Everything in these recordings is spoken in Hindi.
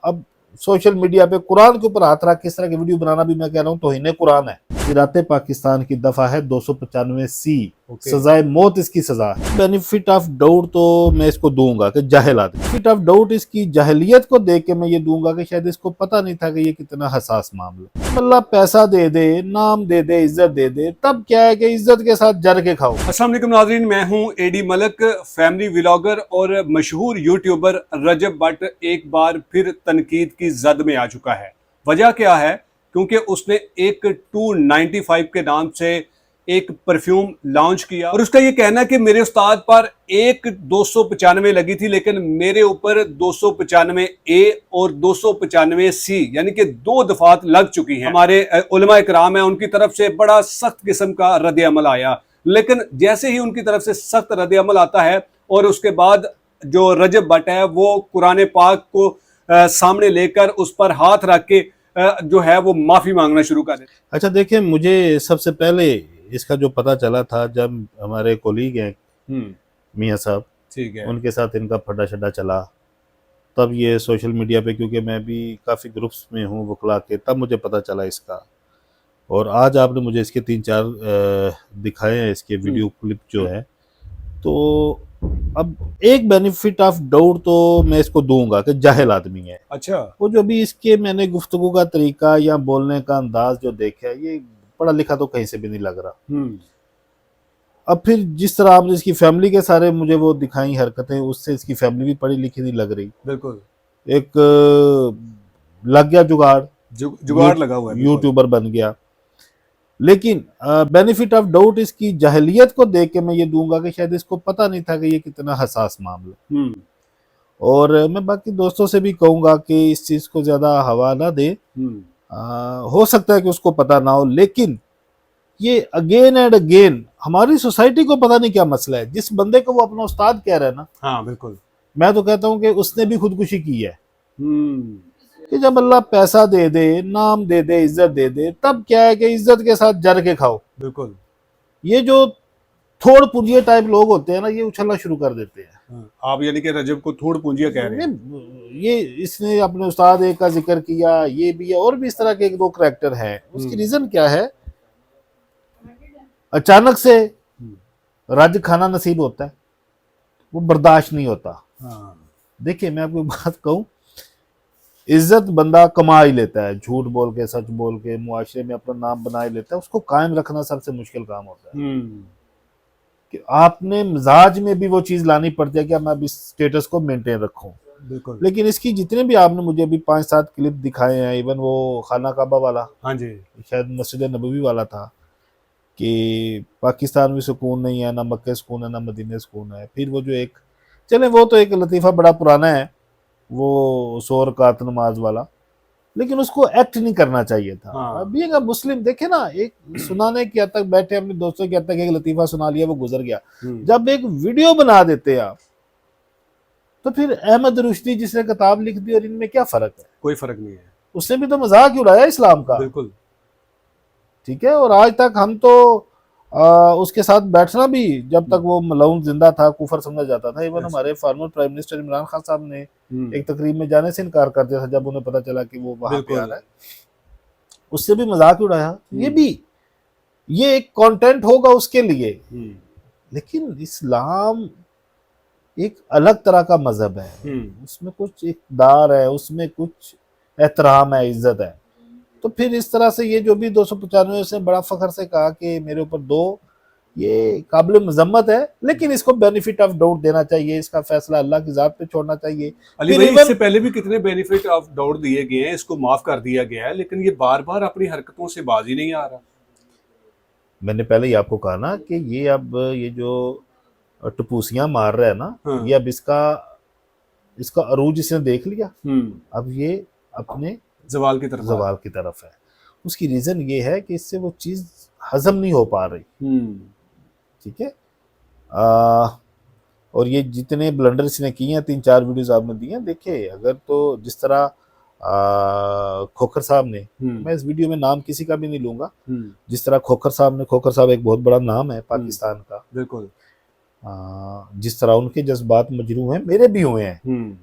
अब सोशल मीडिया पे कुरान के ऊपर हाथ रख के इस तरह की वीडियो बनाना भी मैं कह रहा हूँ तौहीन कुरान है। इराते पाकिस्तान की दफा है 295C। सजाए मौत इसकी सजा है। बेनिफिट ऑफ डाउट तो मैं इसको दूंगा कि जाहिल आदमी। बेनिफिट ऑफ डाउट इसकी जाहिलियत को देख के मैं ये दूंगा कि शायद इसको पता नहीं था कि ये कितना हसास मामला। अल्लाह पैसा दे दे, नाम दे दे, इज्जत दे दे, तब क्या है कि इज्जत के साथ जर के खाओ। अस्सलाम वालेकुम नाज़रीन, मैं हूं एडी मलक, फैमिली व्लॉगर और मशहूर यूट्यूबर रजब भट्ट एक बार फिर तनकीद की जद में आ चुका है। वजह क्या है? क्योंकि उसने एक 295 के नाम से एक परफ्यूम लॉन्च किया और उसका ये कहना है कि मेरे उस्ताद पर एक 295 लगी थी, लेकिन मेरे ऊपर 295A और 295C यानी कि 2 दफात लग चुकी हैं। हमारे उलमा इकराम है, उनकी तरफ से बड़ा सख्त किस्म का रद्द अमल आया, लेकिन जैसे ही उनकी तरफ से सख्त रद्द अमल आता है और उसके बाद जो रजब भट्ट है वो कुरान पाक को सामने लेकर उस पर हाथ रख के जो है वो माफी मांगना शुरू कर देते। अच्छा देखिए, मुझे सबसे पहले इसका जो पता चला था जब हमारे कोलीग हैं मियाँ साहब, ठीक है, उनके साथ इनका फड्डा शड्डा चला, तब ये सोशल मीडिया पे, क्योंकि मैं भी काफ़ी ग्रुप्स में हूँ वकला के, तब मुझे पता चला इसका। और आज आपने मुझे इसके 3-4 दिखाए हैं इसके वीडियो क्लिप जो है। तो अब एक बेनिफिट ऑफ डाउट तो मैं इसको दूंगा कि जाहिल आदमी है। अच्छा, वो जो भी इसके मैंने गुफ्तगू का तरीका या बोलने का अंदाज जो देखा है, ये पढ़ा लिखा तो कहीं से भी नहीं लग रहा। अब फिर जिस तरह आपने इसकी फैमिली के सारे मुझे वो दिखाई हरकतें, उससे इसकी फैमिली भी पढ़ी लिखी नहीं लग रही। बिल्कुल एक लग गया जुगाड़, जुगाड़ लगा हुआ है, यूट्यूबर बन गया। लेकिन बेनिफिट ऑफ डाउट इसकी जाहिलियत को देख के मैं ये दूंगा कि शायद इसको पता नहीं था कि ये कितना हसास मामला। और मैं बाकी दोस्तों से भी कहूंगा कि इस चीज को ज्यादा हवा ना दे। हो सकता है कि उसको पता ना हो, लेकिन ये अगेन एंड अगेन हमारी सोसाइटी को पता नहीं क्या मसला है। जिस बंदे को वो अपना उस्ताद कह रहा है ना, हाँ बिल्कुल, मैं तो कहता हूँ कि उसने भी खुदकुशी की है। कि जब अल्लाह पैसा दे दे, नाम दे दे, इज्जत दे दे, तब क्या है कि इज्जत के साथ जर के खाओ। बिल्कुल, ये जो थोड़ पूंजिया टाइप लोग होते हैं ना, ये उछलना शुरू कर देते हैं। आप यानी कि रजब को थोड़ पूंजिया कह रहे हैं? ये इसने अपने उस्ताद एक का जिक्र किया, ये भी है, और भी इस तरह के 1-2 करैक्टर हैं। उसकी रीजन क्या है? अचानक से राज्य खाना नसीब होता है, वो बर्दाश्त नहीं होता। देखिए मैं आपको बात कहूं, इज्जत बंदा कमा ही लेता है, झूठ बोल के, सच बोल के, मुआशरे में अपना नाम बना ही लेता है। उसको कायम रखना सबसे मुश्किल काम होता है। कि आपने मिजाज में भी वो चीज लानी पड़ती है कि मैं इस स्टेटस को मेंटेन रखूं। बिल्कुल। लेकिन इसकी जितने भी आपने मुझे अभी 5-7 क्लिप दिखाए हैं, इवन वो खाना काबा वाला, हाँ जी, शायद मस्जिद नबवी वाला था, कि पाकिस्तान में सुकून नहीं है, ना मक्के सुकून है, ना मदीने सुकून है। फिर वो जो एक, चले वो तो एक लतीफ़ा बड़ा पुराना है, वो 100 रकात नमाज वाला, लेकिन उसको एक्ट नहीं करना चाहिए था। हाँ। अभी अगर मुस्लिम देखे ना, एक सुनाने की हद तक बैठे अपने दोस्तों की हद तक एक लतीफ़ा सुना लिया, वो गुजर गया। जब एक वीडियो बना देते आप, तो फिर अहमद रुश्दी जिसने किताब लिख दी और इनमें क्या फ़र्क है? कोई फ़र्क नहीं है। उसने भी तो मजाक ही उड़ाया इस्लाम का। बिल्कुल, ठीक है। और आज तक हम तो उसके साथ बैठना भी, जब तक वो मलऊन जिंदा था, कुफर समझा जाता था। इवन हमारे former prime minister Imran Khan साहब ने एक तकरीब में जाने से इनकार कर दिया था जब उन्हें पता चला कि वो वहां पे आ रहा है। उससे भी मजाक उड़ाया। ये भी, ये एक कंटेंट होगा उसके लिए। लेकिन इस्लाम एक अलग तरह का मजहब है। उसमें कुछ इक़्तिदार है, उसमें कुछ एहतराम है, इज्जत है। तो फिर इस तरह से ये जो भी 295 से बड़ा फख्र से कहा कि मेरे ऊपर 2, ये काबिल मजम्मत है। लेकिन इसको बेनिफिट ऑफ डाउट देना चाहिए, इसका फैसला अल्लाह की जात पे छोड़ना चाहिए। अली भाई, इससे पहले भी कितने बेनिफिट ऑफ डाउट दिए गए हैं, इसको माफ कर दिया गया है, लेकिन ये बार बार अपनी हरकतों से बाज ही नहीं आ रहा। मैंने पहले ही आपको कहा ना कि ये अब ये जो टपूसियां मार रहा है ना, ये अब इसका अरूज इसने देख लिया। अब ये अपने जवाल की तरफ है। उसकी रीजन ये है कि इससे वो चीज हजम नहीं हो पा रही। ठीक है। और ये जितने ब्लंडर इसने किए हैं, 3-4 वीडियोस आपने दिए हैं, देखे अगर तो जिस तरह खोखर साहब ने, मैं इस वीडियो में नाम किसी का भी नहीं लूंगा, जिस तरह खोखर साहब एक बहुत बड़ा नाम है पाकिस्तान का। बिल्कुल। जिस तरह उनके जज्बात मजरू हैं, मेरे भी हुए हैं।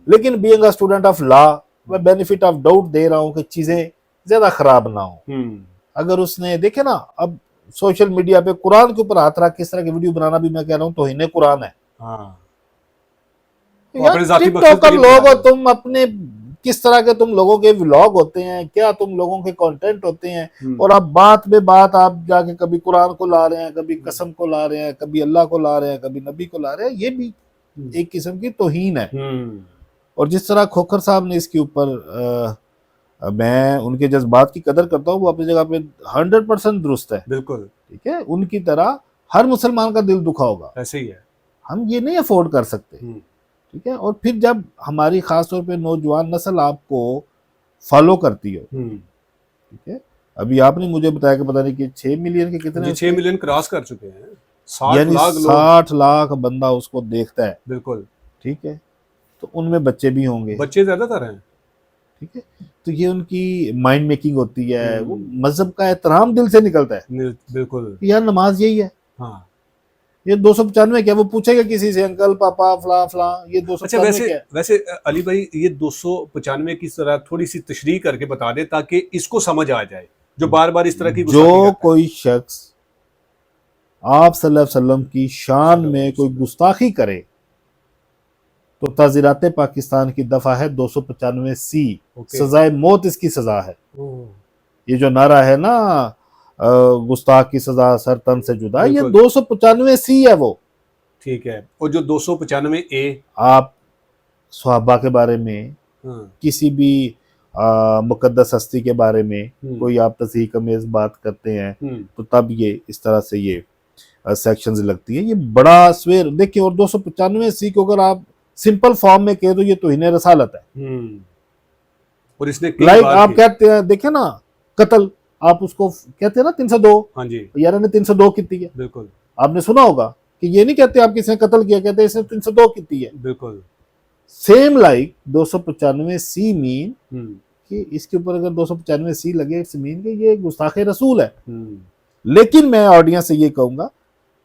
लेकिन being a student of law, मैं बेनिफिट ऑफ डाउट दे रहा हूँ कि चीजें ज्यादा खराब ना हो। अगर उसने देखे ना, अब सोशल मीडिया पे कुरान के ऊपर हाथ रख किस तरह की वीडियो बनाना भी मैं कह रहा हूँ तौहीन कुरान है। हाँ, यार अपने जाती मकसद टिकटॉकर के लिए लोग बना हो रहे तुम, अपने किस तरह के तुम लोगों के व्लॉग होते हैं, क्या तुम लोगों के कंटेंट होते हैं, हैं। और आप बात में बात आप जाके कभी कुरान को ला रहे हैं, कभी कसम को ला रहे हैं, कभी अल्लाह को ला रहे हैं, कभी नबी को ला रहे हैं। ये भी एक किस्म की तौहीन है। और जिस तरह खोखर साहब ने इसके ऊपर मैं उनके जज्बात की कदर करता हूँ, वो अपनी जगह पे 100% दुरुस्त है। बिल्कुल ठीक है, उनकी तरह हर मुसलमान का दिल दुखा होगा, ऐसे ही है। हम ये नहीं अफोर्ड कर सकते। ठीक है, और फिर जब हमारी खासतौर पे नौजवान नस्ल आपको फॉलो करती हो, ठीक है, अभी आपने मुझे बताया कि पता नहीं कि 6 मिलियन के कितने, 6 मिलियन क्रॉस कर चुके हैं, 60 यानी लाख लोग। 60 लाख बंदा उसको देखता है। बिल्कुल, ठीक है, तो उनमें बच्चे भी होंगे। बच्चे ज्यादातर हैं। ठीक है, तो ये उनकी माइंड मेकिंग होती है, वो मजहब का एहतराम दिल से निकलता है। बिल्कुल, यार नमाज यही है। हाँ। ये 295 क्या, वो पूछेगा किसी से, अंकल पापा फला फला, ये 295 अच्छा, क्या है? वैसे अली भाई, ये 295 की तरह थोड़ी सी तशरीह करके बता दे ताकि इसको समझ आ जाए, जो बार बार इस तरह की गुस्ताखी जो करता है। कोई शख्स आप सल्लल्लाहु अलैहि वसल्लम की शान में कोई गुस्ताखी करे तो ताज़ीरात पाकिस्तान की दफा है 295C, सजाए मौत इसकी सजा है। ये जो नारा है ना, गुस्ताख की सजा सर तन से जुदा, ये 295C है वो। ठीक है, और जो 295A, आप सहाबा के बारे में, किसी भी मुकद्दस हस्ती के बारे में कोई आप तस्हीह कमेज बात करते हैं तो तब ये इस तरह से ये सेक्शंस लगती है। ये बड़ा स्वेर देखिए, और 295C को अगर आप सिंपल फॉर्म में कहे तो ये तौहीन रसालत है। और इसने लाइक आप कहते हैं, देखे ना, कत्ल आप उसको कहते हैं ना 302, हाँ जी, यार ने 302 की है। बिल्कुल, आपने सुना होगा कि ये नहीं कहते आप किसी ने कत्ल किया, कहते हैं इसने 302 की है। बिल्कुल सेम लाइक 295C मीन कि इसके ऊपर अगर 295C लगे, इट्स मीन कि ये गुस्ताखे रसूल है। लेकिन मैं ऑडियंस से ये कहूंगा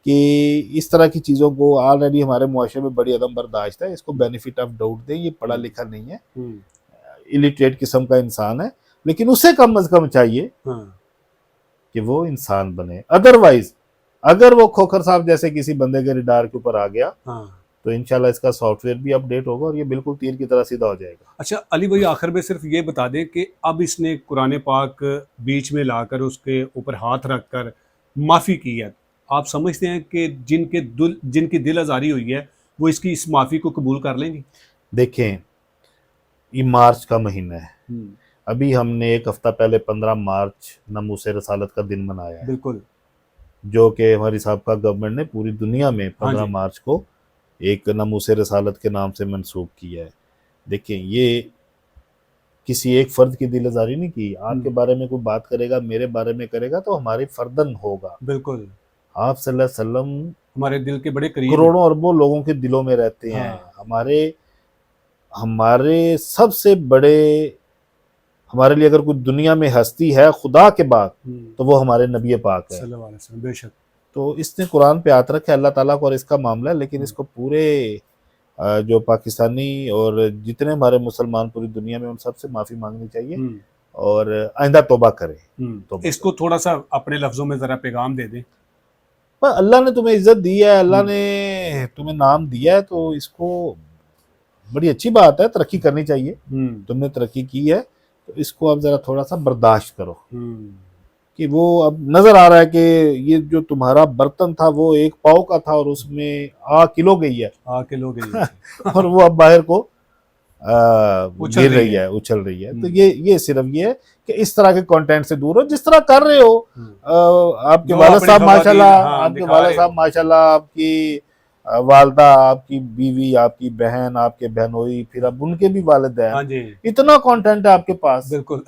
कि इस तरह की चीज़ों को ऑलरेडी हमारे मुआशरे में बड़ी अदम बर्दाश्त है, इसको बेनिफिट ऑफ डाउट दें। ये पढ़ा लिखा नहीं है, इलिटरेट किस्म का इंसान है, लेकिन उसे कम अज कम चाहिए कि वो इंसान बने। अदरवाइज अगर वो खोखर साहब जैसे किसी बंदे के रिडार के ऊपर आ गया तो इंशाल्लाह इसका सॉफ्टवेयर भी अपडेट होगा और ये बिल्कुल तीर की तरह सीधा हो जाएगा। अच्छा अली भाई, आखिर में सिर्फ ये बता दें कि अब इसने कुरान पाक बीच में लाकर उसके ऊपर हाथ रखकर माफ़ी की है, आप समझते हैं कि जिनकी दिल आज़ारी हुई है वो इसकी इस माफ़ी को कबूल कर लेंगे? देखें, ये मार्च का महीना है, अभी हमने एक हफ्ता पहले 15 मार्च नमूसे रसालत का दिन मनाया है। बिल्कुल, जो कि हमारी साहबका गवर्नमेंट ने पूरी दुनिया में 15 मार्च को एक नमूसे रसालत के नाम से मंसूब किया है। देखें, ये किसी एक फर्द की दिल आज़ारी नहीं की। आपके बारे में कोई बात करेगा, मेरे बारे में करेगा तो हमारी फर्दन होगा। बिल्कुल, आप सल्लल्लाहु अलैहि वसल्लम हमारे दिल के बड़े करीब, करोड़ों अरबों लोगों के दिलों में रहते हैं। हमारे सबसे बड़े, हमारे लिए अगर कोई दुनिया में हस्ती है खुदा के बाद तो वो हमारे नबी पाक है सल्लल्लाहु अलैहि वसल्लम, बेशक। तो इसने कुरान पे हाथ रखे अल्लाह ताला को और इसका मामला है, लेकिन इसको पूरे जो पाकिस्तानी और जितने हमारे मुसलमान पूरी दुनिया में, उन सबसे माफ़ी मांगनी चाहिए और आइंदा तौबा करें। तो इसको थोड़ा सा अपने लफ्जों में ज़रा पैगाम दे दें। पर अल्लाह ने तुम्हें इज्जत दी है, अल्लाह ने तुम्हें नाम दिया है, तो इसको बड़ी अच्छी बात है, तरक्की करनी चाहिए। तुमने तरक्की की है तो इसको अब ज़रा थोड़ा सा बर्दाश्त करो कि वो अब नज़र आ रहा है कि ये जो तुम्हारा बर्तन था वो 1 पाव का था और उसमें किलो गई है, और वो अब बाहर को गिर रही है, उछल रही है। तो ये सिर्फ ये है कि इस तरह के कंटेंट से दूर हो, जिस तरह कर रहे हो। आपके वालिद साहब माशाल्लाह, आपके वालिद साहब माशाल्लाह, आपकी वालदा, आपकी बीवी, आपकी बहन, आपके बहनोई, फिर अब उनके भी वालिद हैं, इतना कंटेंट है आपके पास। बिल्कुल।